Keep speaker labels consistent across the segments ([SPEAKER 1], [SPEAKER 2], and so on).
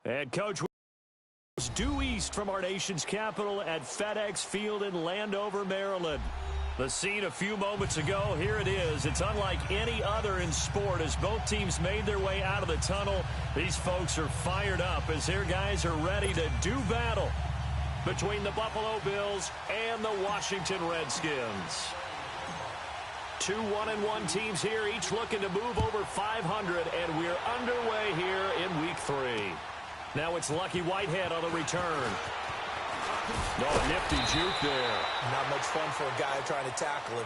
[SPEAKER 1] And, Coach, due east from our nation's capital at FedEx Field in Landover, Maryland. The scene a few moments ago, here it is. It's unlike any other in sport as both teams made their way out of the tunnel. These folks are fired up as their guys are ready to do battle between the Buffalo Bills and the Washington Redskins. Two 1-1 teams here, each looking to move over 500, and we're underway here in Week 3. Now it's Lucky Whitehead on the return. Oh, nifty juke there.
[SPEAKER 2] Not much fun for a guy trying to tackle him.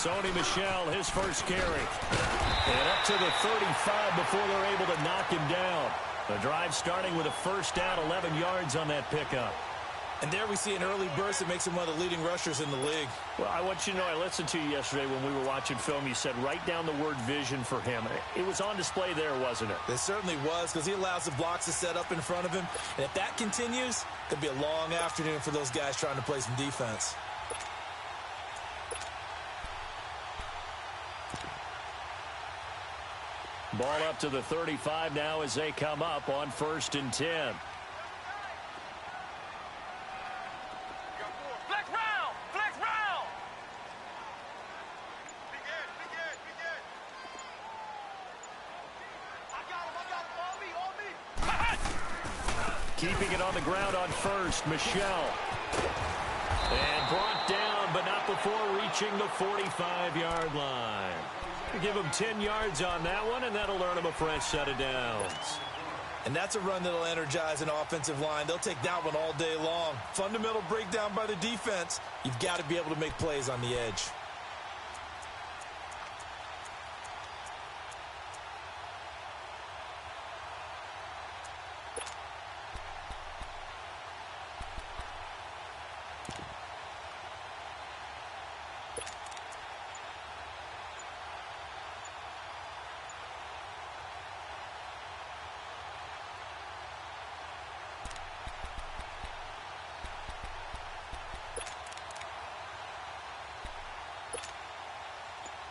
[SPEAKER 1] Sony Michel, his first carry. And up to the 35 before they're able to knock him down. The drive starting with a first down, 11 yards on that pickup.
[SPEAKER 2] And there we see an early burst that makes him one of the leading rushers in the league.
[SPEAKER 1] Well, I want you to know, I listened to you yesterday when we were watching film. You said write down the word vision for him. It was on display there, wasn't it?
[SPEAKER 2] It certainly was, because he allows the blocks to set up in front of him. And if that continues, it'll be a long afternoon for those guys trying to play some defense.
[SPEAKER 1] Ball up to the 35 now as they come up on 1st and 10.
[SPEAKER 3] Flex round! Flex round! I got him,
[SPEAKER 1] Keeping it on the ground on 1st, Michel. And brought down, but not before reaching the 45-yard line. Give him 10 yards on that one, and that'll earn him a fresh set of downs.
[SPEAKER 2] And that's a run that'll energize an offensive line. They'll take that one all day long. Fundamental breakdown by the defense. You've got to be able to make plays on the edge.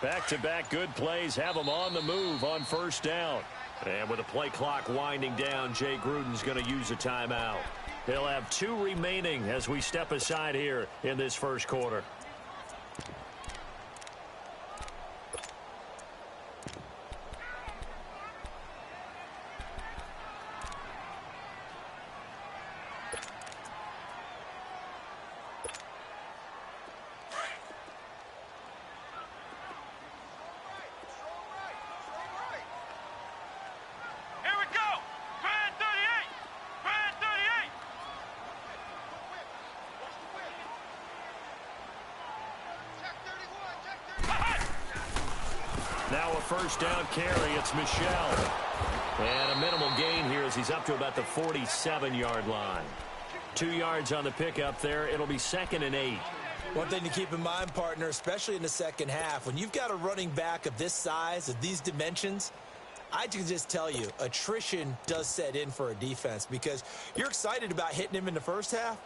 [SPEAKER 1] Back-to-back good plays have them on the move on 1st down. And with the play clock winding down, Jay Gruden's going to use a timeout. He'll have 2 remaining as we step aside here in this first quarter. Now a first down carry. It's Michel. And a minimal gain here as he's up to about the 47-yard line. 2 yards on the pickup there. It'll be 2nd and 8.
[SPEAKER 2] One thing to keep in mind, partner, especially in the second half, when you've got a running back of this size, of these dimensions, I can just tell you, attrition does set in for a defense because you're excited about hitting him in the first half.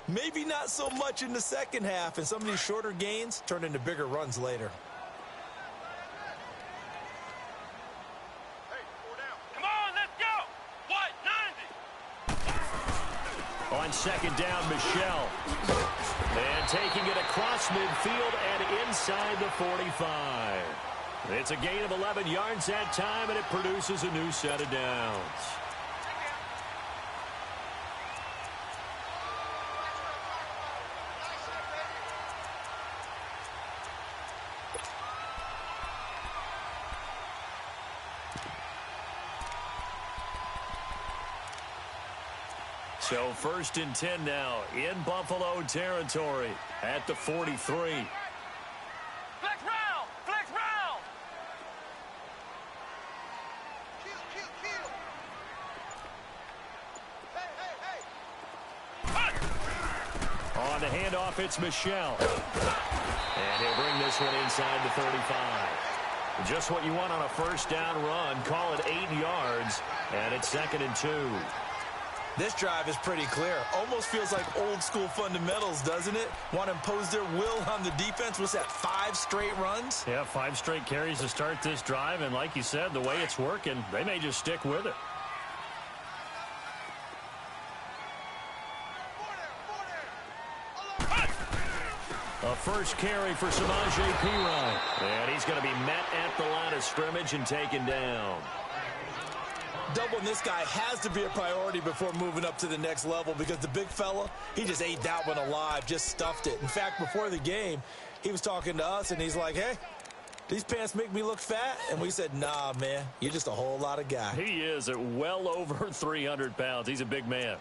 [SPEAKER 2] Maybe not so much in the second half, and some of these shorter gains turn into bigger runs later.
[SPEAKER 1] On 2nd down, Michel. And taking it across midfield and inside the 45. It's a gain of 11 yards that time, and it produces a new set of downs. So 1st and 10 now in Buffalo territory at the 43.
[SPEAKER 3] Flex round! Flex round!
[SPEAKER 1] On the handoff, it's Michelle. And he'll bring this one inside the 35. Just what you want on a first down run. Call it 8 yards, and it's 2nd and 2.
[SPEAKER 2] This drive is pretty clear. Almost feels like old school fundamentals, doesn't it? Want to impose their will on the defense. What's that, 5 straight runs?
[SPEAKER 1] Yeah, 5 straight carries to start this drive, and like you said, the way it's working, they may just stick with it. A first carry for Samaje Perine. And he's going to be met at the line of scrimmage and taken down.
[SPEAKER 2] Doubling this guy has to be a priority before moving up to the next level because the big fella, he just ate that one alive, just stuffed it. In fact, before the game, he was talking to us, and he's like, hey, these pants make me look fat? And we said, nah, man, you're just a whole lot of guy.
[SPEAKER 1] He is at well over 300 pounds. He's a big man.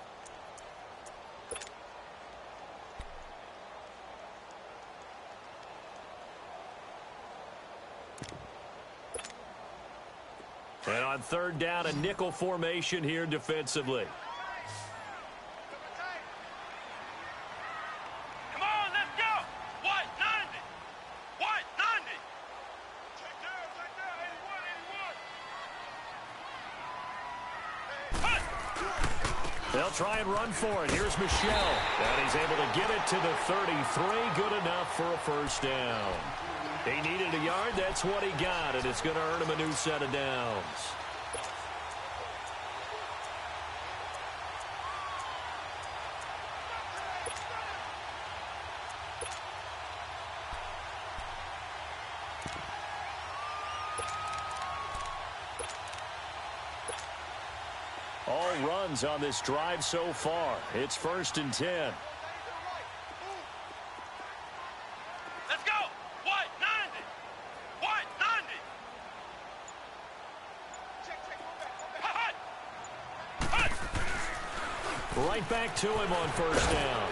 [SPEAKER 1] And on 3rd down, a nickel formation here defensively.
[SPEAKER 3] Come on, let's go! White 90! White 90! Check down, 81!
[SPEAKER 1] They'll try and run for it. Here's Michelle. And he's able to get it to the 33. Good enough for a first down. He needed a yard. That's what he got. And it's going to earn him a new set of downs. All runs on this drive so far. It's 1st and 10.
[SPEAKER 3] Let's go! White 90! White 90!
[SPEAKER 1] Right back to him on first down.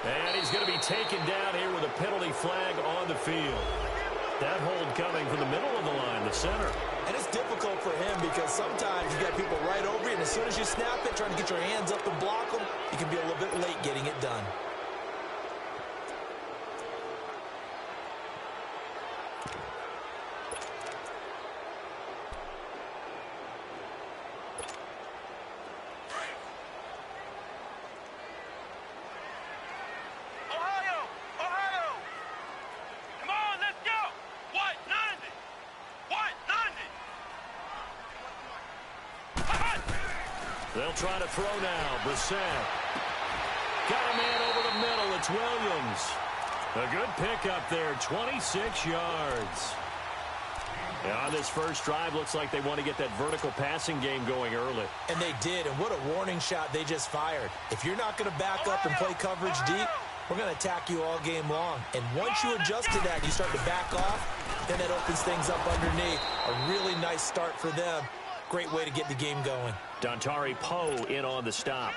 [SPEAKER 1] And he's going to be taken down here with a penalty flag on the field. That hold coming from the middle of the line, the center.
[SPEAKER 2] And it's difficult for him because sometimes you got people right over you, and as soon as you snap it, trying to get your hands up and block them, you can be a little bit late getting it done.
[SPEAKER 3] Ohio! Ohio! Come on, let's go! White 90! White 90!
[SPEAKER 1] They'll try to throw now. Brissett. Got a man over the middle. It's Williams. A good pickup there. 26 yards. Yeah, on this first drive, looks like they want to get that vertical passing game going early.
[SPEAKER 2] And they did, and what a warning shot they just fired. If you're not going to back up and play coverage deep, we're going to attack you all game long. And once you adjust to that and you start to back off, then that opens things up underneath. A really nice start for them. Great way to get the game going.
[SPEAKER 1] Dontari Poe in on the stop.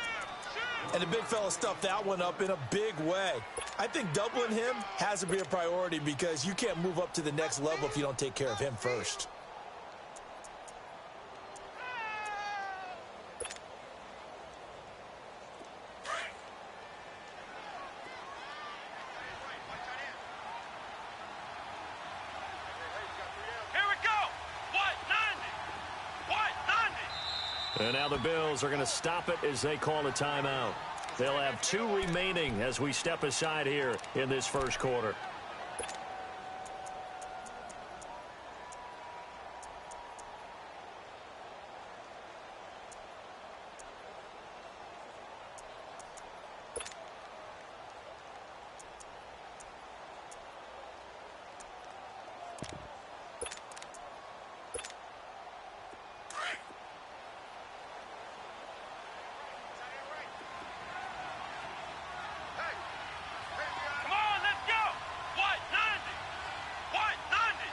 [SPEAKER 2] And the big fella stuffed that one up in a big way. I think doubling him has to be a priority because you can't move up to the next level if you don't take care of him first.
[SPEAKER 3] Here we go! White 90! White 90!
[SPEAKER 1] And now the Bills are going to stop it as they call a timeout. They'll have 2 remaining as we step aside here in this first quarter.
[SPEAKER 3] Come on, let's go! White 90! White 90!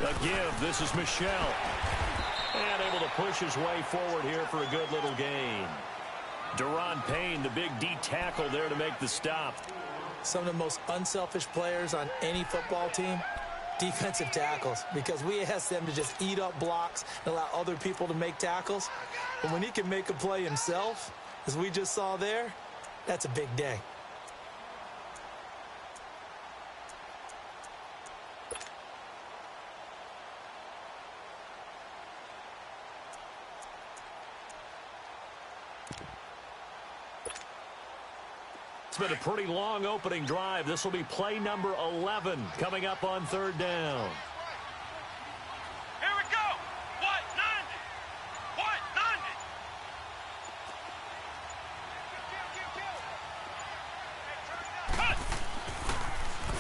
[SPEAKER 1] A give. This is Michelle. able to push his way forward here for a good little gain. Daron Payne, the big D tackle there to make the stop.
[SPEAKER 2] Some of the most unselfish players on any football team, defensive tackles, because we ask them to just eat up blocks and allow other people to make tackles. But when he can make a play himself, as we just saw there, that's a big day.
[SPEAKER 1] It's been a pretty long opening drive. This will be play number 11 coming up on third down.
[SPEAKER 3] Here we go. What? 90. What?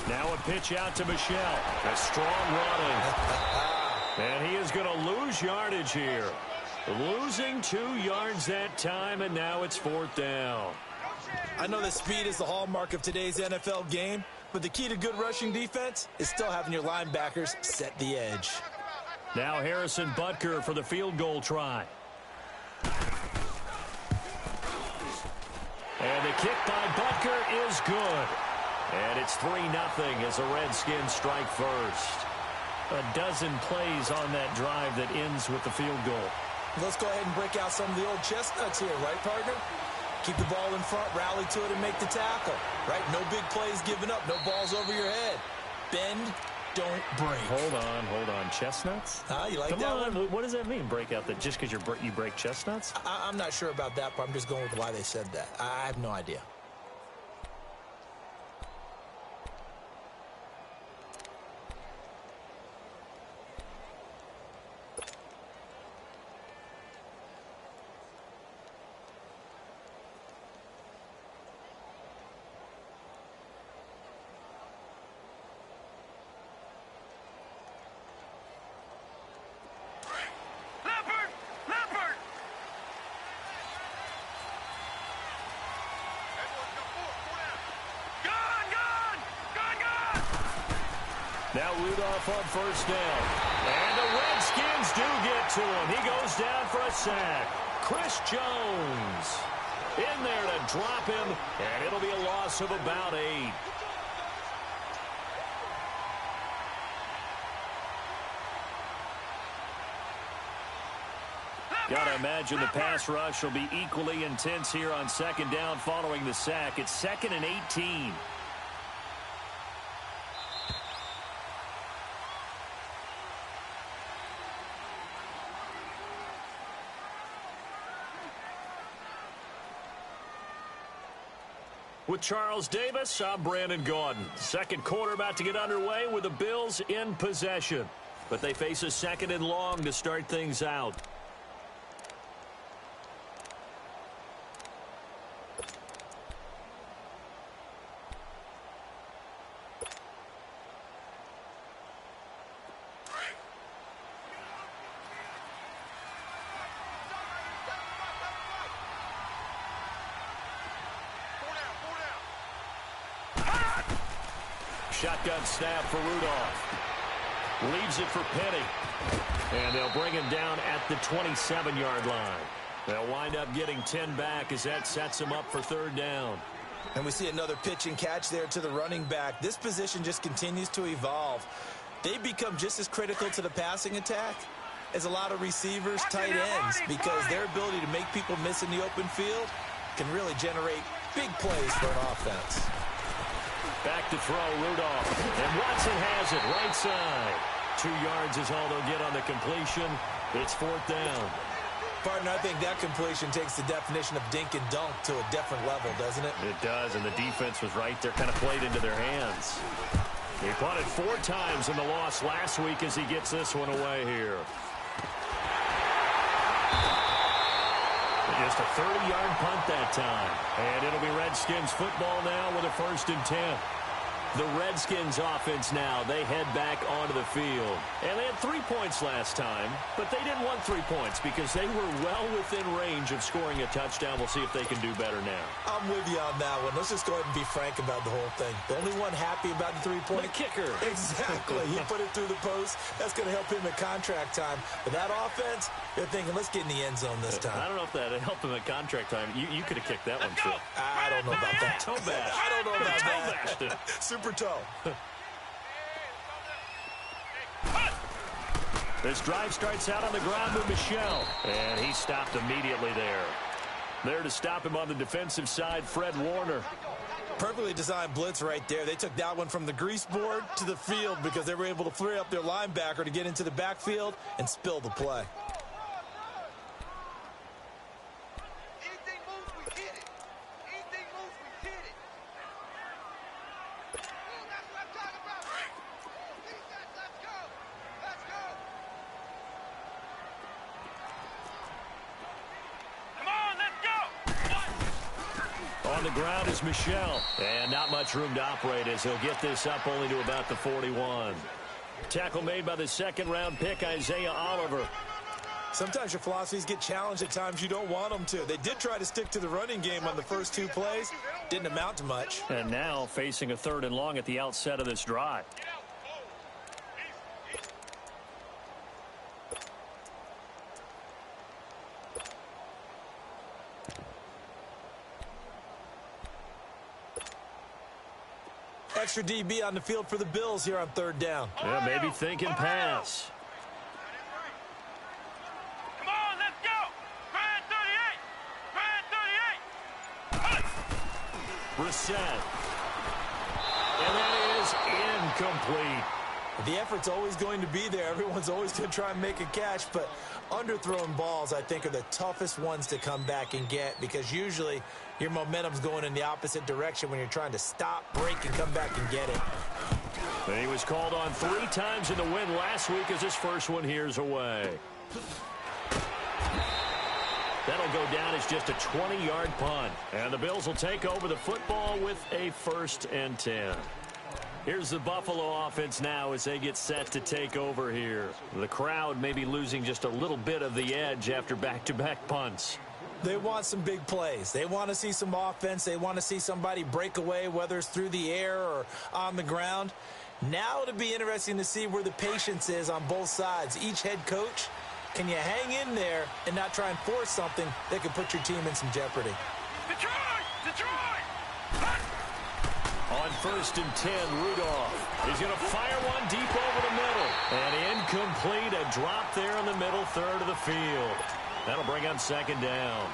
[SPEAKER 3] 90.
[SPEAKER 1] Now a pitch out to Michel. A strong running. And he is going to lose yardage here. Losing 2 yards that time, and now it's fourth down.
[SPEAKER 2] I know that speed is the hallmark of today's NFL game, but the key to good rushing defense is still having your linebackers set the edge.
[SPEAKER 1] Now Harrison Butker for the field goal try. And the kick by Butker is good. And it's 3-0 as the Redskins strike first. A dozen plays on that drive that ends with the field goal.
[SPEAKER 2] Let's go ahead and break out some of the old chestnuts here, right, partner? Keep the ball in front, rally to it, and make the tackle, right? No big plays given up, no balls over your head. Bend, don't break.
[SPEAKER 1] Hold on. Chestnuts?
[SPEAKER 2] You like
[SPEAKER 1] Come
[SPEAKER 2] that
[SPEAKER 1] on.
[SPEAKER 2] one?
[SPEAKER 1] What does that mean, break out? That just because you break chestnuts?
[SPEAKER 2] I'm not sure about that, but I'm just going with why they said that. I have no idea.
[SPEAKER 1] Now Rudolph on first down. And the Redskins do get to him. He goes down for a sack. Chris Jones in there to drop him, and it'll be a loss of about 8. Gotta imagine the pass rush will be equally intense here on second down following the sack. It's 2nd and 18. With Charles Davis, I'm Brandon Gaudin. Second quarter about to get underway with the Bills in possession. But they face a 2nd and long to start things out. Shotgun snap for Rudolph. Leaves it for Penny. And they'll bring him down at the 27-yard line. They'll wind up getting 10 back as that sets him up for third down.
[SPEAKER 2] And we see another pitch and catch there to the running back. This position just continues to evolve. They become just as critical to the passing attack as a lot of receivers, tight ends, because their ability to make people miss in the open field can really generate big plays for an offense.
[SPEAKER 1] Back to throw, Rudolph. And Watson has it, right side. 2 yards is all they'll get on the completion. It's fourth down.
[SPEAKER 2] Partner, I think that completion takes the definition of dink and dunk to a different level, doesn't it?
[SPEAKER 1] It does, and the defense was right there, kind of played into their hands. He punted 4 times in the loss last week as he gets this one away here. Just a 30-yard punt that time. And it'll be Redskins football now with a 1st and 10. The Redskins offense now, they head back onto the field. And they had 3 points last time, but they didn't want 3 points because they were well within range of scoring a touchdown. We'll see if they can do better now.
[SPEAKER 2] I'm with you on that one. Let's just go ahead and be frank about the whole thing. The only one happy about the 3-point.
[SPEAKER 1] The kicker.
[SPEAKER 2] Exactly. He put it through the post. That's going to help him at contract time. But that offense, they're thinking, let's get in the end zone this time.
[SPEAKER 1] I don't know if that helped him at contract time. You could have kicked that one, too.
[SPEAKER 2] I don't know about that.
[SPEAKER 1] Toe bash.
[SPEAKER 2] I don't know about
[SPEAKER 1] Toe
[SPEAKER 2] that.
[SPEAKER 1] bashed it.
[SPEAKER 2] Super toe.
[SPEAKER 1] This drive starts out on the ground with Michel. And he stopped immediately there. There to stop him on the defensive side, Fred Warner.
[SPEAKER 2] Perfectly designed blitz right there. They took that one from the grease board to the field because they were able to free up their linebacker to get into the backfield and spill the play.
[SPEAKER 1] On the ground is Michel. And not much room to operate as he'll get this up only to about the 41. Tackle made by the second-round pick, Isaiah Oliver.
[SPEAKER 2] Sometimes your philosophies get challenged at times you don't want them to. They did try to stick to the running game on the first 2 plays. Didn't amount to much.
[SPEAKER 1] And now facing a 3rd and long at the outset of this drive.
[SPEAKER 2] Extra DB on the field for the Bills here on 3rd down.
[SPEAKER 1] Yeah, maybe thinking pass.
[SPEAKER 3] Come on, let's go. Grand 38. Grand 38.
[SPEAKER 1] Brissett. And that is incomplete.
[SPEAKER 2] The effort's always going to be there. Everyone's always going to try and make a catch, but underthrown balls, I think, are the toughest ones to come back and get because usually your momentum's going in the opposite direction when you're trying to stop, break, and come back and get it.
[SPEAKER 1] He was called on 3 times in the win last week as his first one here's away. That'll go down as just a 20-yard punt. And the Bills will take over the football with a 1st and 10. Here's the Buffalo offense now as they get set to take over here. The crowd may be losing just a little bit of the edge after back-to-back punts.
[SPEAKER 2] They want some big plays. They want to see some offense. They want to see somebody break away, whether it's through the air or on the ground. Now it'll be interesting to see where the patience is on both sides. Each head coach, can you hang in there and not try and force something that could put your team in some jeopardy?
[SPEAKER 3] Detroit! Detroit!
[SPEAKER 1] On 1st and 10, Rudolph. He's going to fire one deep over the middle. And incomplete, a drop there in the middle 3rd of the field. That'll bring on 2nd down.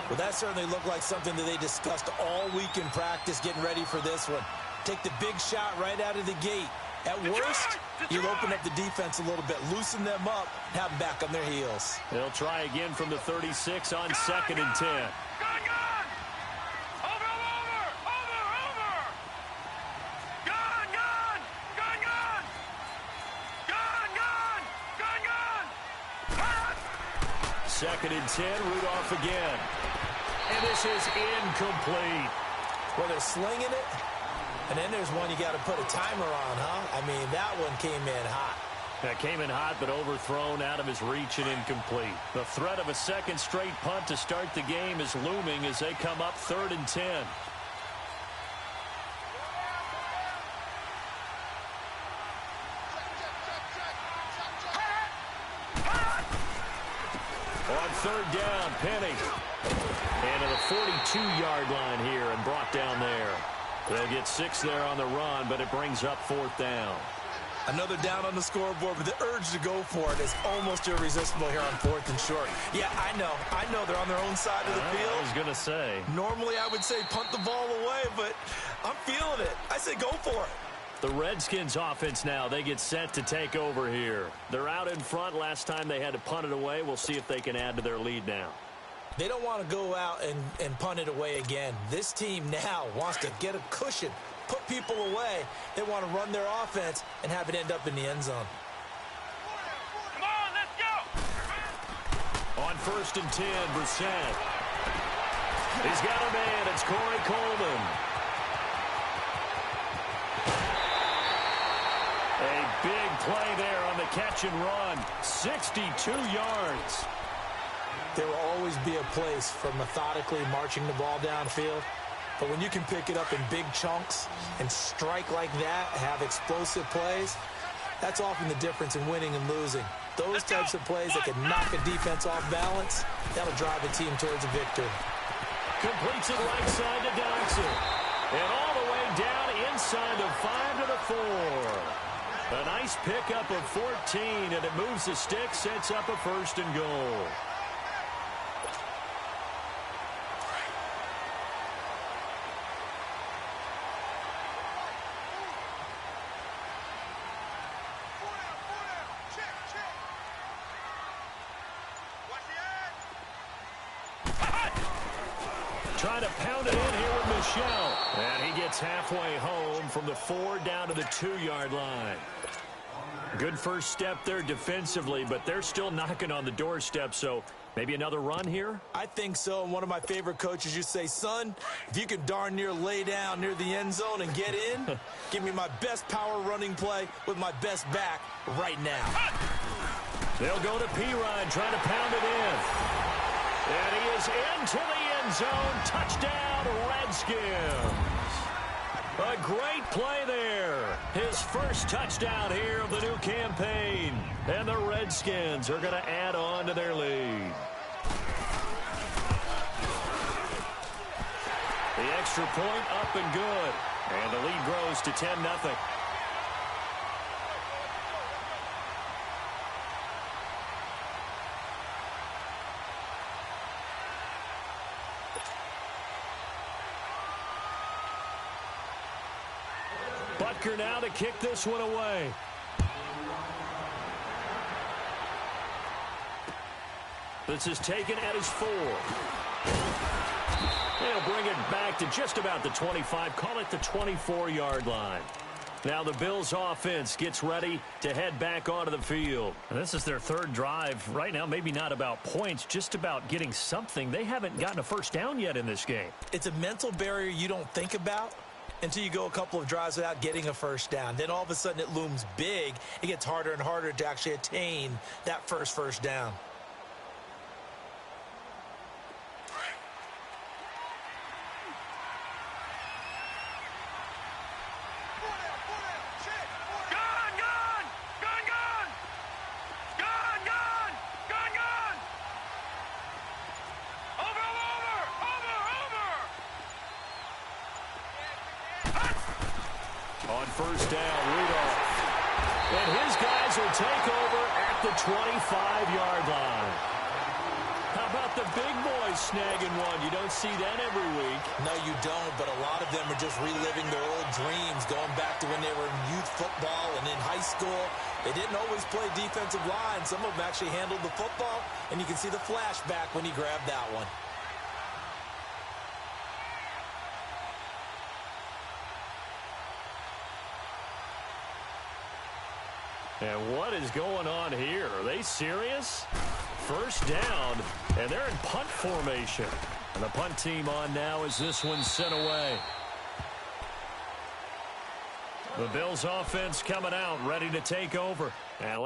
[SPEAKER 2] Well, that certainly looked like something that they discussed all week in practice getting ready for this one. Take the big shot right out of the gate. At worst, you'll open up the defense a little bit, loosen them up, have them back on their heels.
[SPEAKER 1] They'll try again from the 36 on 2nd and 10. Second and 10, Rudolph again. And this is incomplete.
[SPEAKER 2] Well, they're slinging it, and then there's one you got to put a timer on, huh? I mean, that one came in hot.
[SPEAKER 1] That came in hot, but overthrown out of his reach and incomplete. The threat of a 2nd straight punt to start the game is looming as they come up 3rd and 10. On 3rd down, Penny. And to the 42-yard line here and brought down there. They'll get 6 there on the run, but it brings up 4th down.
[SPEAKER 2] Another down on the scoreboard, but the urge to go for it is almost irresistible here on 4th and short. Yeah, I know they're on their own side of the field.
[SPEAKER 1] I was going to say.
[SPEAKER 2] Normally I would say punt the ball away, but I'm feeling it. I say go for it.
[SPEAKER 1] The Redskins offense now, they get set to take over here. They're out in front. Last time they had to punt it away. We'll see if they can add to their lead now.
[SPEAKER 2] They don't want to go out and punt it away again. This team now wants to get a cushion, put people away. They want to run their offense and have it end up in the end zone.
[SPEAKER 3] Come on, let's go!
[SPEAKER 1] On 1st and 10, Brissett. He's got a man. It's Corey Coleman. catch and run. 62 yards.
[SPEAKER 2] There will always be a place for methodically marching the ball downfield. But when you can pick it up in big chunks and strike like that, have explosive plays, that's often the difference in winning and losing. Those types of plays that can knock a defense off balance, that'll drive a team towards a victory.
[SPEAKER 1] Completes it right side to Dodson. And all the way down inside the 5 to the 4. A nice pickup of 14, and it moves the stick, sets up a 1st and goal. Trying to pound it in here with Michel. And he gets halfway home from the 4 down to the 2-yard line. Good first step there defensively, but they're still knocking on the doorstep, so maybe another run here?
[SPEAKER 2] I think so. And one of my favorite coaches used to say, son, if you can darn near lay down near the end zone and get in, give me my best power running play with my best back right now.
[SPEAKER 1] They'll go to Pirine trying to pound it in. And he is into the end zone. Touchdown, Redskins. A great play there. His first touchdown here of the new campaign. And the Redskins are going to add on to their lead. The extra point up and good. And the lead grows to 10-0. Butker now to kick this one away. This is taken at his 4. They'll bring it back to just about the 25. Call it the 24-yard line. Now the Bills offense gets ready to head back onto the field. And this is their 3rd drive. Right now, maybe not about points, just about getting something. They haven't gotten a first down yet in this game.
[SPEAKER 2] It's a mental barrier you don't think about until you go a couple of drives without getting a first down. Then all of a sudden it looms big. It gets harder and harder to actually attain that first down.
[SPEAKER 1] On first down, Rudolph. And his guys will take over at the 25-yard line. How about the big boys snagging one? You don't see that every week.
[SPEAKER 2] No, you don't, but a lot of them are just reliving their old dreams, going back to when they were in youth football and in high school. They didn't always play defensive line. Some of them actually handled the football, and you can see the flashback when he grabbed that one.
[SPEAKER 1] And what is going on here? Are they serious? First down, and they're in punt formation. And the punt team on now as this one's sent away. The Bills offense coming out, ready to take over. And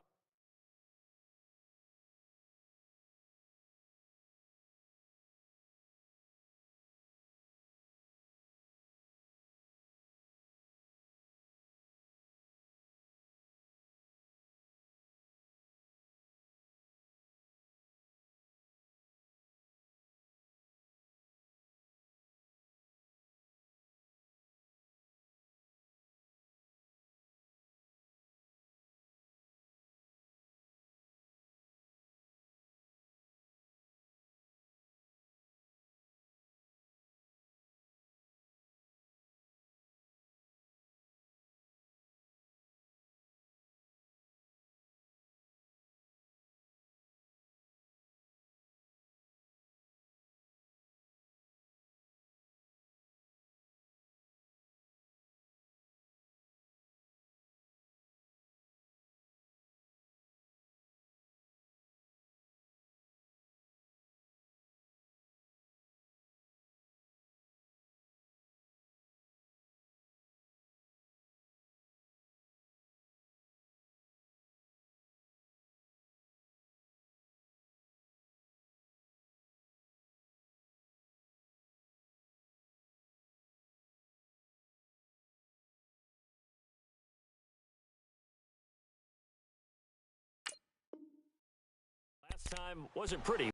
[SPEAKER 1] Time wasn't pretty.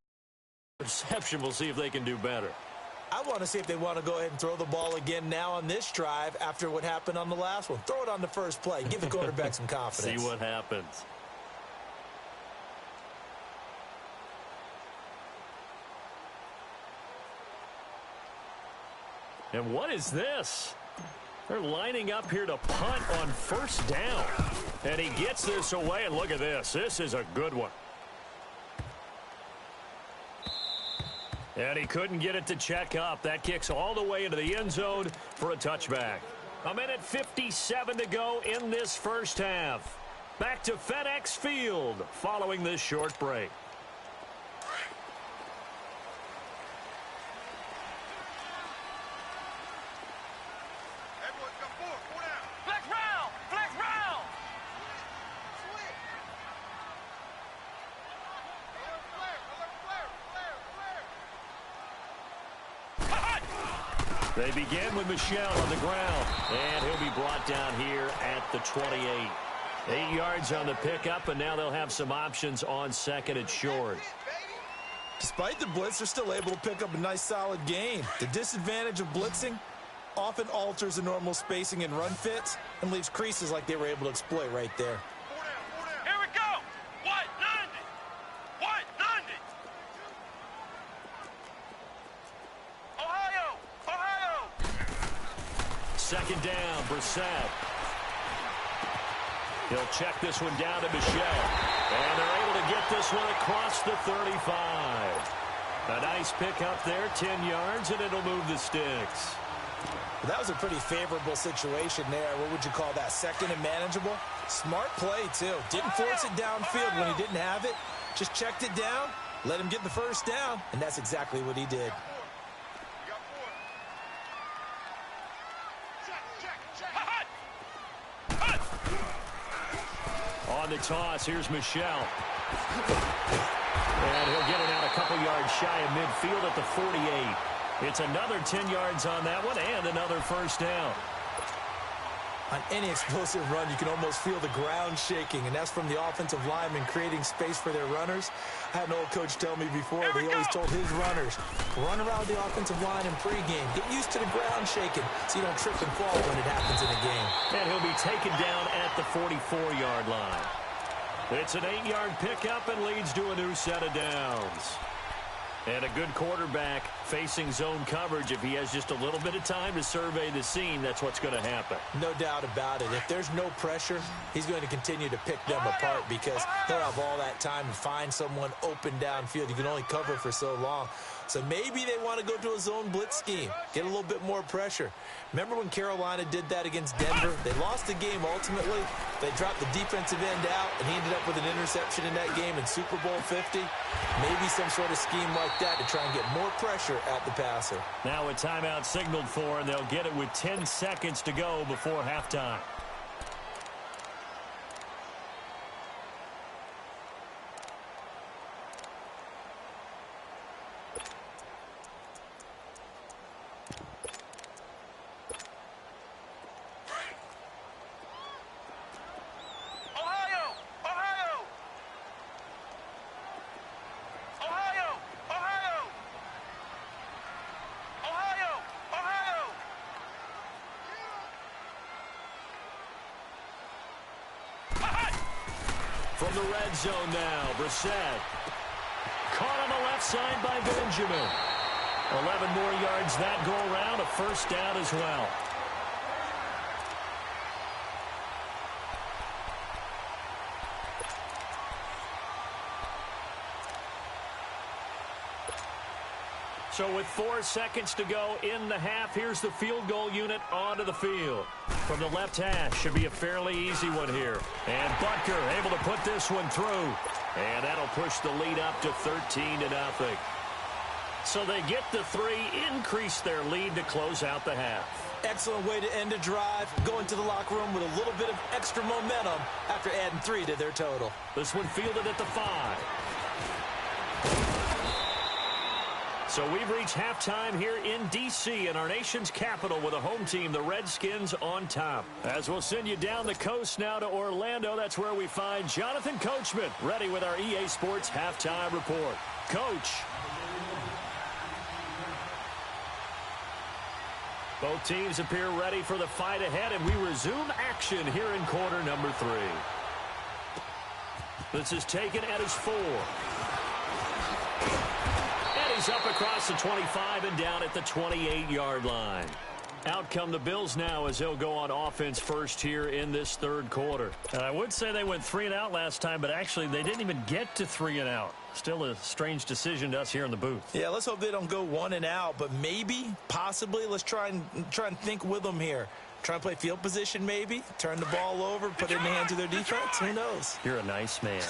[SPEAKER 1] Reception, we'll see if they can do better.
[SPEAKER 2] I want to see if they want to go ahead and throw the ball again now on this drive after what happened on the last one. Throw it on the first play. Give the quarterback some confidence.
[SPEAKER 1] See what happens. And what is this? They're lining up here to punt on first down. And he gets this away, and look at this. This is a good one. And he couldn't get it to check up. That kicks all the way into the end zone for a touchback. 1:57 to go in this first half. Back to FedEx Field following this short break. They begin with Michel on the ground, and he'll be brought down here at the 28. 8 yards on the pickup, and now they'll have some options on second and short.
[SPEAKER 2] Despite the blitz, they're still able to pick up a nice, solid gain. The disadvantage of blitzing often alters the normal spacing and run fits and leaves creases like they were able to exploit right there.
[SPEAKER 3] Here we go. What? 90. What? 90. Ohio.
[SPEAKER 1] Second down, Brissett. He'll check this one down to Michel. And they're able to get this one across the 35. A nice pick up there, 10 yards, and it'll move the sticks.
[SPEAKER 2] That was a pretty favorable situation there. What would you call that? Second and manageable? Smart play, too. Didn't force it downfield when he didn't have it. Just checked it down, let him get the first down, and that's exactly what he did.
[SPEAKER 1] On the toss, here's Michel. And he'll get it out a couple yards shy of midfield at the 48. It's another 10 yards on that one and another first down.
[SPEAKER 2] On any explosive run, you can almost feel the ground shaking, and that's from the offensive linemen creating space for their runners. I had an old coach tell me before that he always told his runners, run around the offensive line in pregame. Get used to the ground shaking so you don't trip and fall when it happens in a game.
[SPEAKER 1] And he'll be taken down at the 44-yard line. It's an 8-yard pickup and leads to a new set of downs. And a good quarterback facing zone coverage. If he has just a little bit of time to survey the scene, that's what's going to happen.
[SPEAKER 2] No doubt about it. If there's no pressure, he's going to continue to pick them apart because he'll have all that time to find someone open downfield. You can only cover for so long. So maybe they want to go to a zone blitz scheme, get a little bit more pressure. Remember when Carolina did that against Denver? They lost the game ultimately. They dropped the defensive end out, and he ended up with an interception in that game in Super Bowl 50. Maybe some sort of scheme like that to try and get more pressure at the passer.
[SPEAKER 1] Now a timeout signaled for, and they'll get it with 10 seconds to go before halftime. From the red zone now, Brissett. Caught on the left side by Benjamin. 11 more yards that go around, a first down as well. So with 4 seconds to go in the half, here's the field goal unit onto the field. From the left hash, should be a fairly easy one here. And Butker able to put this one through. And that'll push the lead up to 13-0. So they get the 3, increase their lead to close out the half.
[SPEAKER 2] Excellent way to end a drive, go into the locker room with a little bit of extra momentum after adding 3 to their total.
[SPEAKER 1] This one fielded at the 5. So we've reached halftime here in D.C. in our nation's capital with a home team, the Redskins, on top. As we'll send you down the coast now to Orlando, that's where we find Jonathan Coachman, ready with our EA Sports halftime report. Coach. Both teams appear ready for the fight ahead, and we resume action here in quarter number 3. This is taken at his 4. He's up across the 25 and down at the 28-yard line. Out come the Bills now as they'll go on offense first here in this third quarter.
[SPEAKER 4] And I would say they went 3 and out last time, but actually they didn't even get to 3 and out. Still a strange decision to us here in the booth.
[SPEAKER 2] Yeah, let's hope they don't go 1 and out, but maybe, possibly, let's try and think with them here. Try and play field position maybe, turn the ball over, put it in the hands of their defense. Who knows?
[SPEAKER 4] You're a nice man.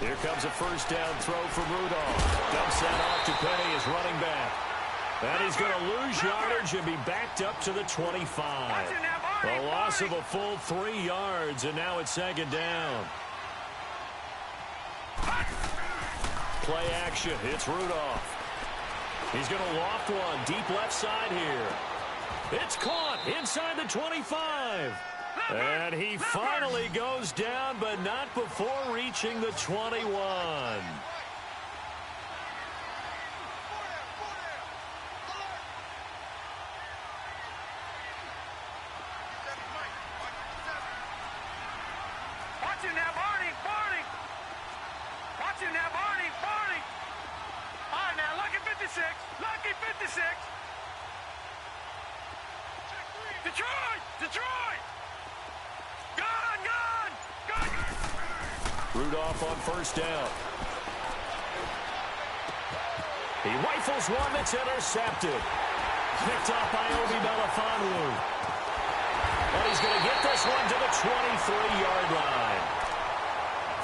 [SPEAKER 1] Here comes a first down throw from Rudolph. Dumps that off to Penny as running back. And he's going to lose yardage and be backed up to the 25. A loss of a full 3 yards, and now it's second down. Play action. It's Rudolph. He's going to loft one deep left side here. It's caught inside the 25. And he finally goes down, but not before reaching the 21.
[SPEAKER 3] Watch him now, Barney. Watch him now, Barney. All right, now, lucky 56. Detroit! Gone!
[SPEAKER 1] Rudolph on first down. He rifles one that's intercepted. Picked off by Obi Melifonwu. And he's going to get this one to the 23-yard line.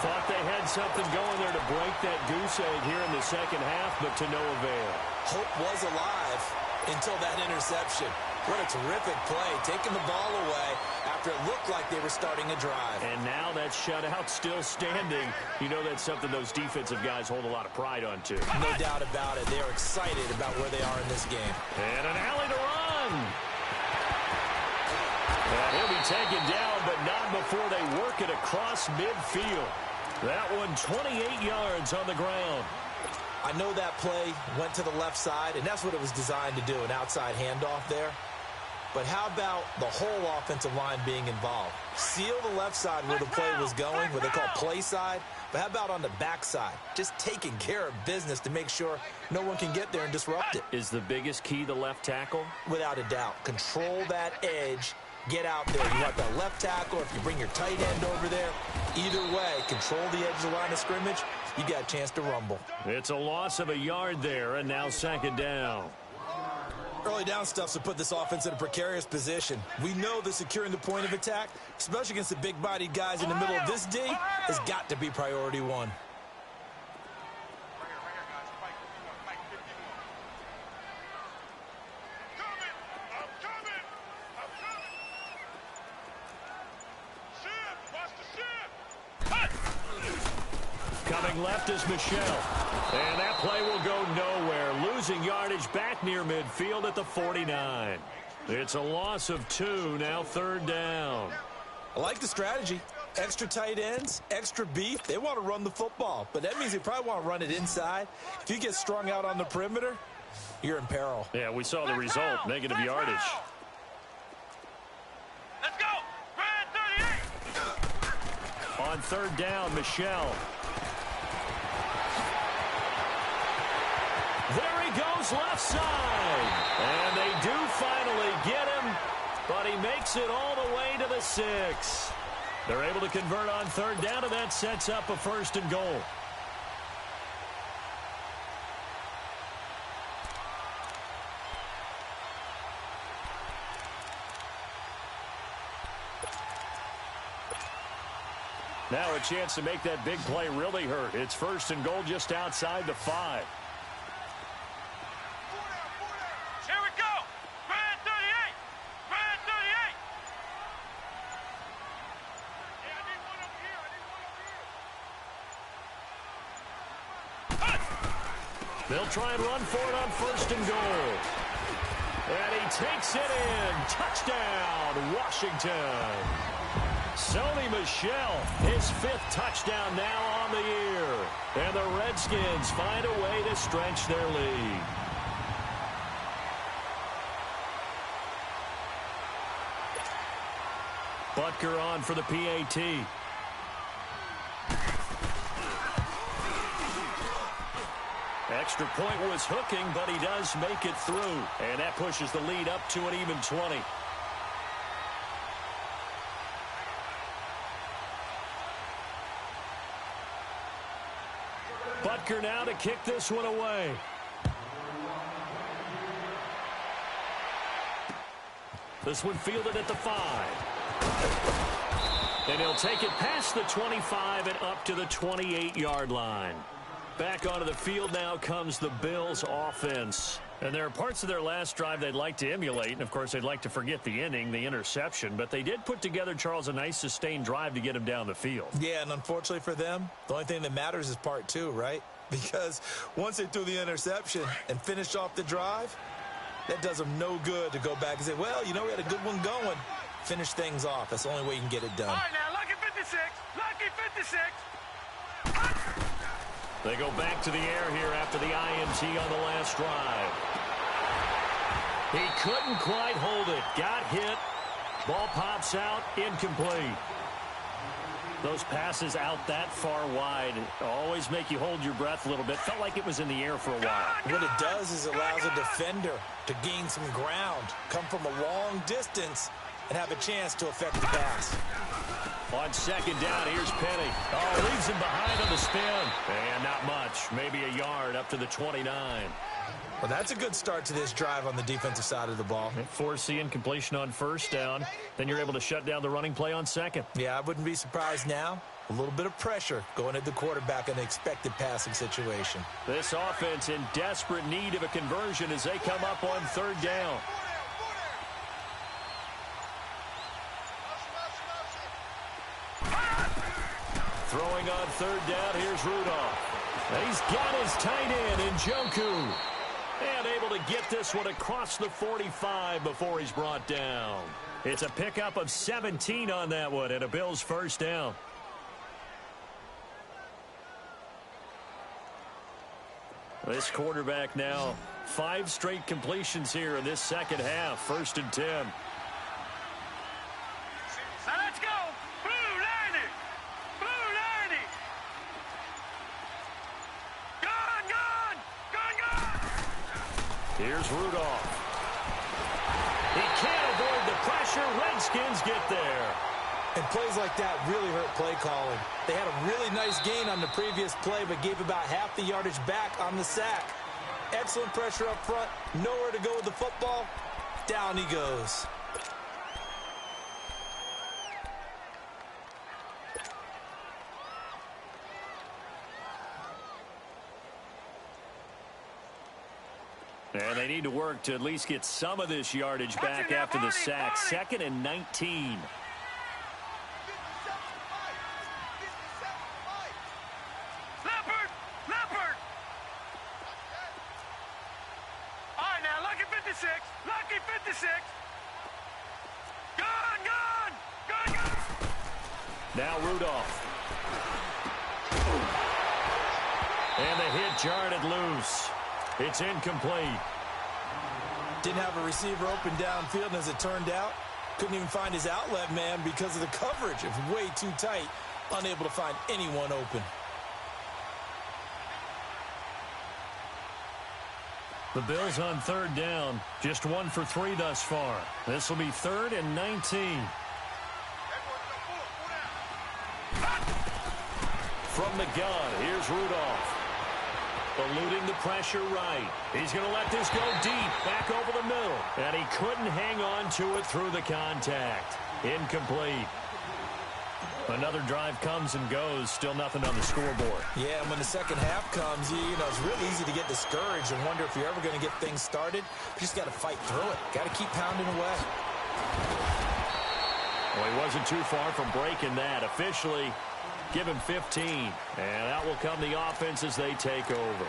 [SPEAKER 1] Thought they had something going there to break that goose egg here in the second half, but to no avail.
[SPEAKER 2] Hope was alive until that interception. What a terrific play, taking the ball away after it looked like they were starting a drive.
[SPEAKER 1] And now that shutout still standing. You know that's something those defensive guys hold a lot of pride on, too.
[SPEAKER 2] No doubt about it. They're excited about where they are in this game.
[SPEAKER 1] And an alley to run. And he'll be taken down, but not before they work it across midfield. That one 28 yards on the ground.
[SPEAKER 2] I know that play went to the left side, and that's what it was designed to do, an outside handoff there. But how about the whole offensive line being involved? Seal the left side where the play was going, what they call play side. But how about on the back side? Just taking care of business to make sure no one can get there and disrupt it.
[SPEAKER 1] Is the biggest key the left tackle?
[SPEAKER 2] Without a doubt. Control that edge. Get out there. You want that left tackle, if you bring your tight end over there. Either way, control the edge of the line of scrimmage. You got a chance to rumble.
[SPEAKER 1] It's a loss of a yard there, and now second down.
[SPEAKER 2] Early down stuff to put this offense in a precarious position. We know that securing the point of attack, especially against the big-bodied guys in the middle of this D, has got to be priority one.
[SPEAKER 1] Coming left is Michelle. And that play will go nowhere. Losing yardage back near midfield at the 49. It's a loss of 2, now third down.
[SPEAKER 2] I like the strategy. Extra tight ends, extra beef. They want to run the football, but that means they probably want to run it inside. If you get strung out on the perimeter, you're in peril.
[SPEAKER 1] Yeah, we saw the result, negative yardage.
[SPEAKER 3] Let's go! Brad 38!
[SPEAKER 1] On third down, Michelle. There he goes left side. And they do finally get him, but he makes it all the way to the 6. They're able to convert on third down, and that sets up a first and goal. Now a chance to make that big play really hurt. It's first and goal just outside the 5.
[SPEAKER 3] Here we go! Brad 38! Brad 38! Yeah, I need one over here.
[SPEAKER 1] They'll try and run for it on 1st and goal. And he takes it in. Touchdown, Washington. Sony Michel, his 5th touchdown now on the year. And the Redskins find a way to stretch their lead. Butker on for the PAT. Extra point was hooking, but he does make it through. And that pushes the lead up to an even 20. Butker now to kick this one away. This one fielded at the 5. And he'll take it past the 25 and up to the 28-yard line. Back onto the field now comes the Bills offense. And there are parts of their last drive they'd like to emulate. And, of course, they'd like to forget the inning, the interception. But they did put together, Charles, a nice sustained drive to get him down the field.
[SPEAKER 2] Yeah, and unfortunately for them, the only thing that matters is part 2, right? Because once they threw the interception and finished off the drive, that does them no good to go back and say, well, you know, we had a good one going. Finish things off. That's the only way you can get it done.
[SPEAKER 3] All right, now, lucky 56. Lucky 56.
[SPEAKER 1] They go back to the air here after the INT on the last drive. He couldn't quite hold it. Got hit. Ball pops out. Incomplete. Those passes out that far wide always make you hold your breath a little bit. Felt like it was in the air for a while.
[SPEAKER 2] What it does is it allows a defender to gain some ground, come from a long distance, and have a chance to affect the pass.
[SPEAKER 1] On 2nd down, here's Penny. Oh, leaves him behind on the spin. And not much. Maybe a yard up to the 29.
[SPEAKER 2] Well, that's a good start to this drive on the defensive side of the ball.
[SPEAKER 1] Force the incompletion on 1st down. Then you're able to shut down the running play on 2nd.
[SPEAKER 2] Yeah, I wouldn't be surprised now. A little bit of pressure going at the quarterback in an expected passing situation.
[SPEAKER 1] This offense in desperate need of a conversion as they come up on 3rd down. Throwing on 3rd down, here's Rudolph. And he's got his tight end in Njoku. And able to get this one across the 45 before he's brought down. It's a pickup of 17 on that one and a Bills 1st down. This quarterback now 5 straight completions here in this 2nd half. 1st and 10.
[SPEAKER 3] Now let's go. Blue 90. Blue 90. Gone.
[SPEAKER 1] Here's Rudolph. He can't avoid the pressure. Redskins get there.
[SPEAKER 2] And plays like that really hurt play calling. They had a really nice gain on the previous play, but gave about half the yardage back on the sack. Excellent pressure up front. Nowhere to go with the football. Down he goes.
[SPEAKER 1] And they need to work to at least get some of this yardage back after the sack. 2nd and 19.
[SPEAKER 3] Leopard. All right, now, lucky 56. Lucky 56. Gone.
[SPEAKER 1] Now Rudolph. And the hit jarred it loose. It's incomplete.
[SPEAKER 2] Didn't have a receiver open downfield, and as it turned out, couldn't even find his outlet man because of the coverage. It was way too tight, unable to find anyone open.
[SPEAKER 1] The Bills on 3rd down, just 1 for 3 thus far. This will be 3rd and 19. From the gun, here's Rudolph. Eluding the pressure right. He's going to let this go deep, back over the middle. And he couldn't hang on to it through the contact. Incomplete. Another drive comes and goes. Still nothing on the scoreboard.
[SPEAKER 2] Yeah, and when the 2nd half comes, you know, it's really easy to get discouraged and wonder if you're ever going to get things started. You just got to fight through it. Got to keep pounding away.
[SPEAKER 1] Well, he wasn't too far from breaking that. Officially, give him 15. And out will come the offense as they take over.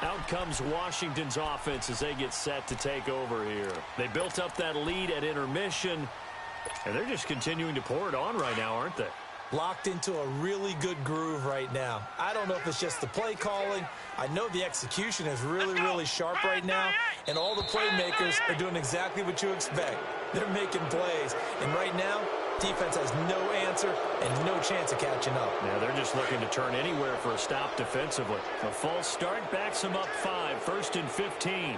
[SPEAKER 1] Out comes Washington's offense as they get set to take over here. They built up that lead at intermission, and they're just continuing to pour it on right now, aren't they?
[SPEAKER 2] Locked into a really good groove right now. I don't know if it's just the play calling. I know the execution is really sharp right now, and all the playmakers are doing exactly what you expect. They're making plays, and right now, defense has no answer and no chance of catching up.
[SPEAKER 1] Yeah, they're just looking to turn anywhere for a stop defensively. A false start backs them up 5, 1st and 15.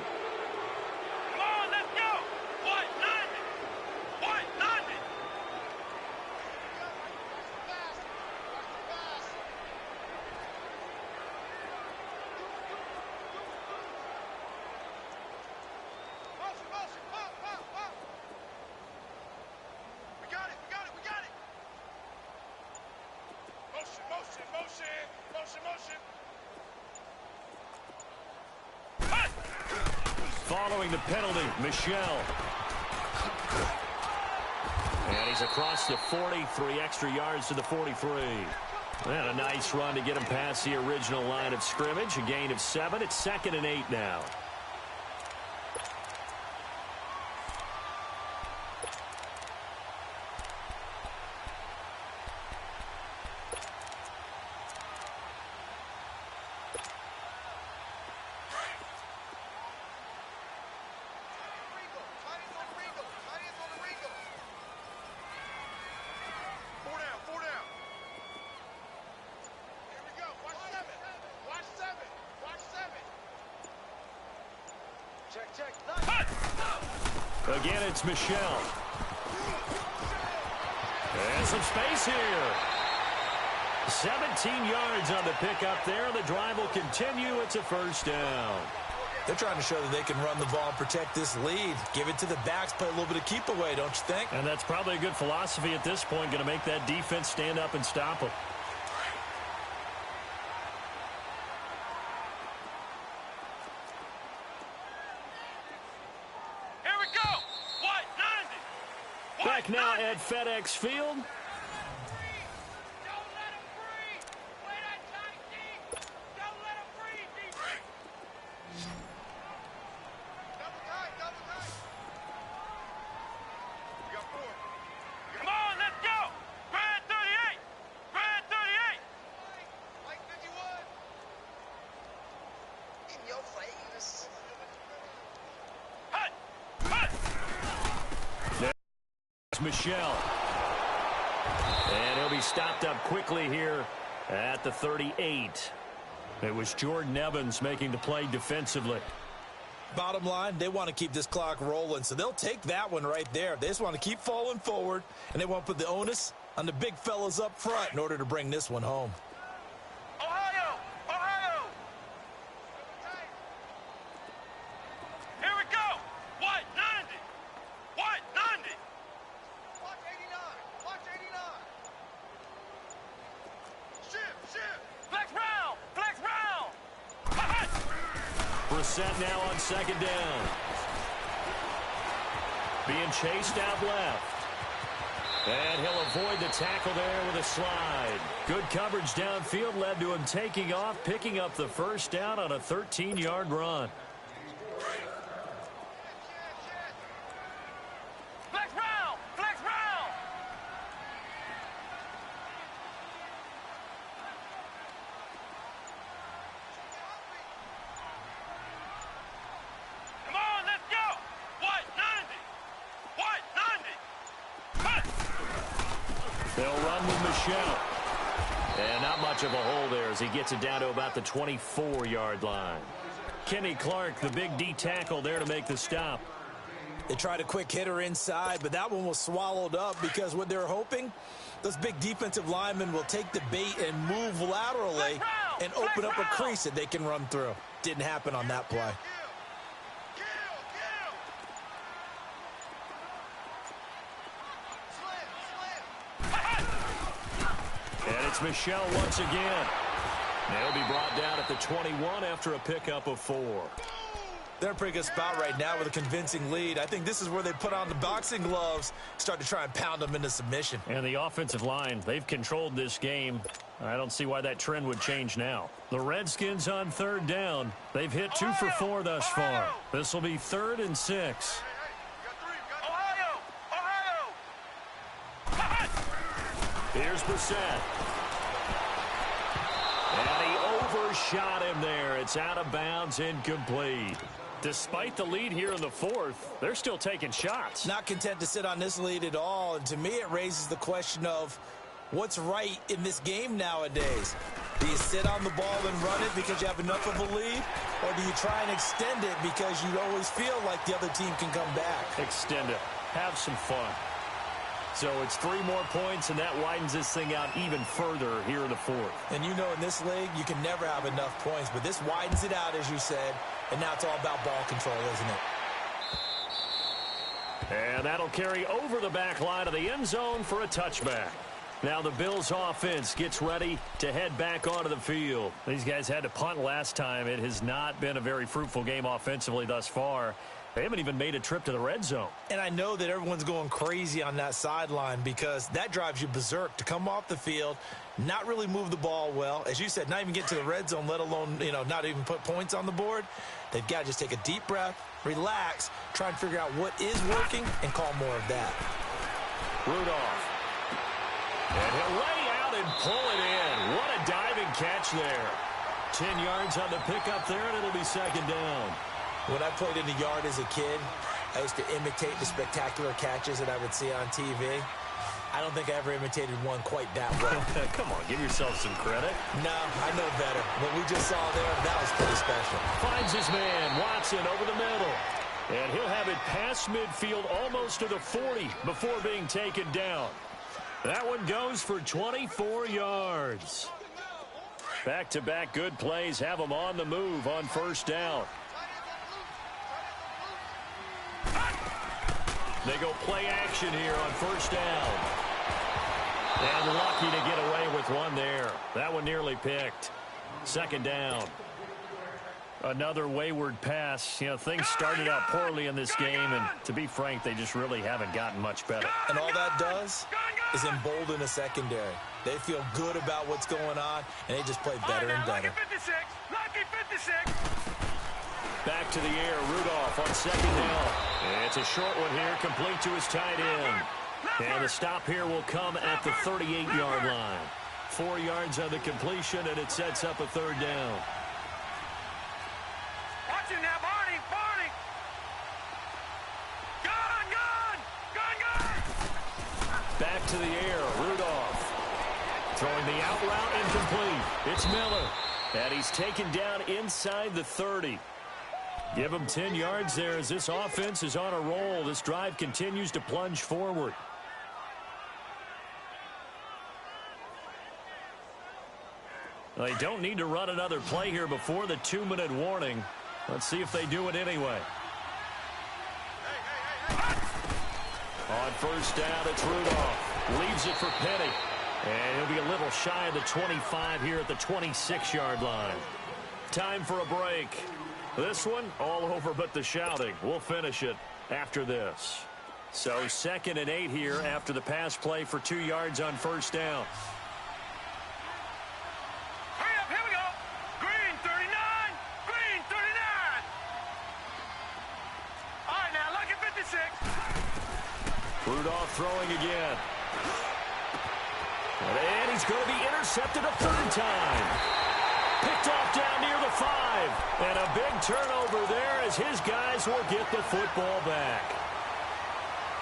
[SPEAKER 1] Following the penalty, Michel. And he's across the 40, 3 extra yards to the 43. And a nice run to get him past the original line of scrimmage. A gain of 7. It's 2nd and 8 now. Again, it's Michel. And some space here. 17 yards on the pickup there. The drive will continue. It's a 1st down.
[SPEAKER 2] They're trying to show that they can run the ball and protect this lead. Give it to the backs, play a little bit of keep away, don't you think?
[SPEAKER 1] And that's probably a good philosophy at this point. Going to make that defense stand up and stop them. Back now at FedEx Field. Michel. And he'll be stopped up quickly here at the 38. It was Jordan Evans making the play defensively.
[SPEAKER 2] Bottom line, they want to keep this clock rolling, so they'll take that one right there. They just want to keep falling forward, and they want to put the onus on the big fellas up front in order to bring this one home.
[SPEAKER 1] Set now on 2nd down. Being chased out left. And he'll avoid the tackle there with a slide. Good coverage downfield led to him taking off, picking up the 1st down on a 13-yard run. They'll run with Michel. And not much of a hole there as he gets it down to about the 24-yard line. Kenny Clark, the big D tackle there to make the stop.
[SPEAKER 2] They tried a quick hitter inside, but that one was swallowed up because what they're hoping, those big defensive linemen will take the bait and move laterally and open up a crease that they can run through. Didn't happen on that play.
[SPEAKER 1] And it's Michel once again. They'll be brought down at the 21 after a pickup of 4.
[SPEAKER 2] They're in a pretty good spot right now with a convincing lead. I think this is where they put on the boxing gloves, start to try and pound them into submission.
[SPEAKER 4] And the offensive line, they've controlled this game. I don't see why that trend would change now. The Redskins on third down. They've hit 2 for 4 thus far. This will be 3rd and 6. Here's Brissett. And he overshot him there. It's out of bounds, incomplete. Despite the lead here in the 4th, they're still taking shots.
[SPEAKER 2] Not content to sit on this lead at all. And to me, it raises the question of what's right in this game nowadays. Do you sit on the ball and run it because you have enough of a lead? Or do you try and extend it because you always feel like the other team can come back?
[SPEAKER 4] Extend it. Have some fun. So it's 3 more points, and that widens this thing out even further here in the 4th.
[SPEAKER 2] And you know in this league, you can never have enough points. But this widens it out, as you said. And now it's all about ball control, isn't it?
[SPEAKER 4] And that'll carry over the back line of the end zone for a touchback. Now the Bills offense gets ready to head back onto the field. These guys had to punt last time. It has not been a very fruitful game offensively thus far. They haven't even made a trip to the red zone.
[SPEAKER 2] And I know that everyone's going crazy on that sideline because that drives you berserk to come off the field, not really move the ball well. As you said, not even get to the red zone, let alone, not even put points on the board. They've got to just take a deep breath, relax, try and figure out what is working, and call more of that.
[SPEAKER 4] Rudolph. And he'll lay out and pull it in. What a diving catch there. 10 yards on the pickup there, and it'll be 2nd down.
[SPEAKER 2] When I played in the yard as a kid, I used to imitate the spectacular catches that I would see on TV. I don't think I ever imitated one quite that well.
[SPEAKER 4] Come on, give yourself some credit.
[SPEAKER 2] No, I know better. What we just saw there, that was pretty special.
[SPEAKER 4] Finds his man, Watson, over the middle. And he'll have it past midfield almost to the 40 before being taken down. That one goes for 24 yards. Back-to-back good plays have them on the move on 1st down. They go play action here on 1st down. And lucky to get away with one there. That one nearly picked. 2nd down. Another wayward pass. Things started out poorly in this game, and to be frank, they just really haven't gotten much better.
[SPEAKER 2] And all that does is embolden a secondary. They feel good about what's going on, and they just play better and better.
[SPEAKER 3] Lucky 56.
[SPEAKER 4] Back to the air, Rudolph on 2nd down. And it's a short one here, complete to his tight end. And the stop here will come at the 38-yard line. 4 yards on the completion, and it sets up a 3rd down.
[SPEAKER 3] Watch him now, Barney. Gun.
[SPEAKER 4] Back to the air, Rudolph. Throwing the out route incomplete. It's Miller. And he's taken down inside the 30. Give him 10 yards there as this offense is on a roll. This drive continues to plunge forward. They don't need to run another play here before the 2-minute warning. Let's see if they do it anyway. On 1st down, it's Rudolph. Leaves it for Penny. And he'll be a little shy of the 25 here at the 26-yard line. Time for a break. This one, all over but the shouting. We'll finish it after this. So 2nd and 8 here after the pass play for 2 yards on 1st down.
[SPEAKER 3] Hurry up, here we go. Green 39. Green 39. All right, now, lucky 56.
[SPEAKER 4] Rudolph throwing again. And he's going to be intercepted a 3rd time. Picked off down near the 5. And a big turnover there as his guys will get the football back.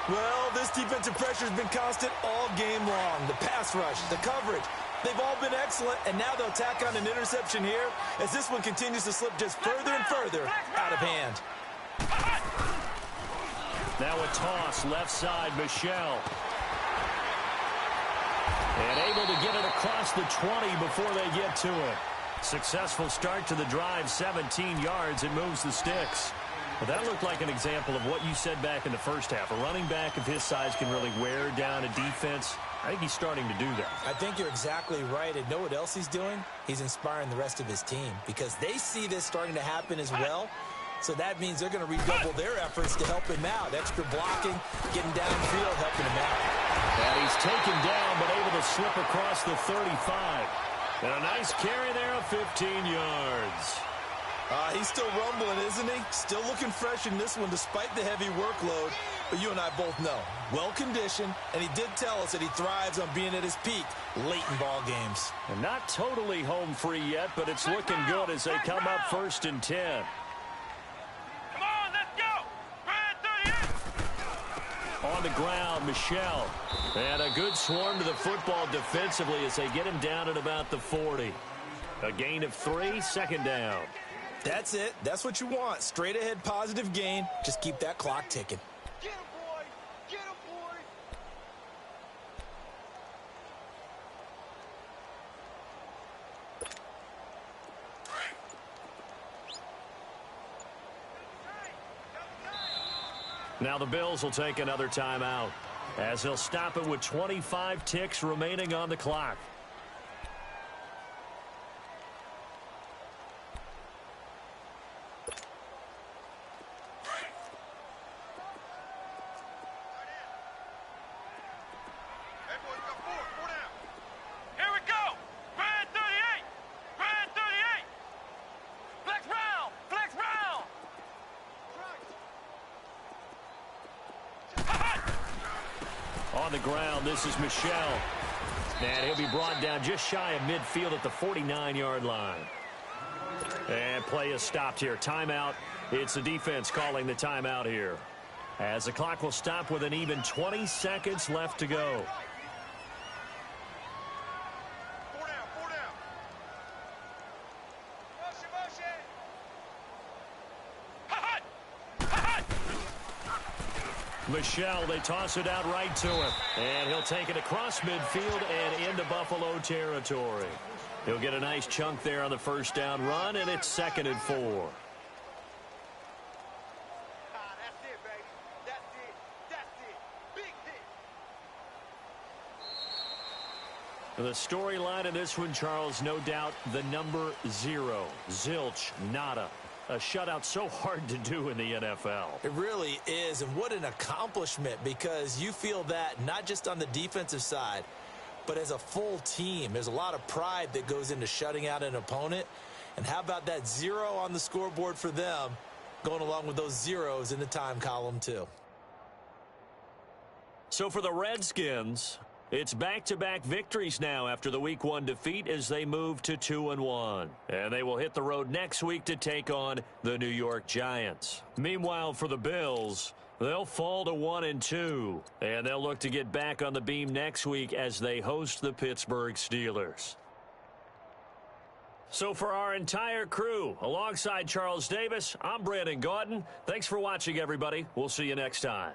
[SPEAKER 2] Well, this defensive pressure has been constant all game long. The pass rush, the coverage, they've all been excellent, and now they'll tack on an interception here as this one continues to slip just further and further out of hand.
[SPEAKER 4] Now a toss, left side, Michelle. And able to get it across the 20 before they get to it. Successful start to the drive, 17 yards. It moves the sticks. Well, that looked like an example of what you said back in the 1st half. A running back of his size can really wear down a defense. I think he's starting to do that.
[SPEAKER 2] I think you're exactly right. And know what else he's doing? He's inspiring the rest of his team because they see this starting to happen as well. So that means they're going to redouble their efforts to help him out. Extra blocking, getting downfield, helping him out.
[SPEAKER 1] And he's taken down, but able to slip across the 35. And a nice carry there of 15 yards.
[SPEAKER 2] He's still rumbling, isn't he? Still looking fresh in this one despite the heavy workload. But you and I both know, well-conditioned, and he did tell us that he thrives on being at his peak late in ball games.
[SPEAKER 1] And not totally home free yet, but it's looking good as they come up 1st and 10.
[SPEAKER 3] Come on, let's go. Brad 38.
[SPEAKER 1] On the ground, Michel. And a good swarm to the football defensively as they get him down at about the 40. A gain of 3, 2nd down.
[SPEAKER 2] That's it. That's what you want. Straight ahead positive gain. Just keep that clock ticking.
[SPEAKER 3] Get him, boy. Get him, boy.
[SPEAKER 1] Now the Bills will take another timeout as he'll stop it with 25 ticks remaining on the clock.
[SPEAKER 3] Here we go. Brad 38. Brad 38. Flex round. Flex round.
[SPEAKER 1] On the ground, this is Michel. And he'll be brought down just shy of midfield at the 49-yard line. And play is stopped here. Timeout. It's the defense calling the timeout here, as the clock will stop with an even 20 seconds left to go.
[SPEAKER 3] 4 down. 4 down. Motion, motion. Hot. Hot.
[SPEAKER 1] Michel, they toss it out right to him. And he'll take it across midfield and into Buffalo territory. He'll get a nice chunk there on the 1st down run, and it's 2nd and 4.
[SPEAKER 3] That's it, baby. That's it. That's it. Big hit.
[SPEAKER 1] The storyline in this one, Charles, no doubt the number 0. Zilch, nada. A shutout so hard to do in the NFL.
[SPEAKER 2] It really is, and what an accomplishment, because you feel that not just on the defensive side, but as a full team. There's a lot of pride that goes into shutting out an opponent. And how about that 0 on the scoreboard for them, going along with those zeros in the time column too.
[SPEAKER 1] So for the Redskins, it's back-to-back victories now after the Week 1 defeat as they move to 2-1. And they will hit the road next week to take on the New York Giants. Meanwhile, for the Bills, they'll fall to 1-2. And they'll look to get back on the beam next week as they host the Pittsburgh Steelers. So for our entire crew, alongside Charles Davis, I'm Brandon Gaudin. Thanks for watching, everybody. We'll see you next time.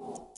[SPEAKER 5] You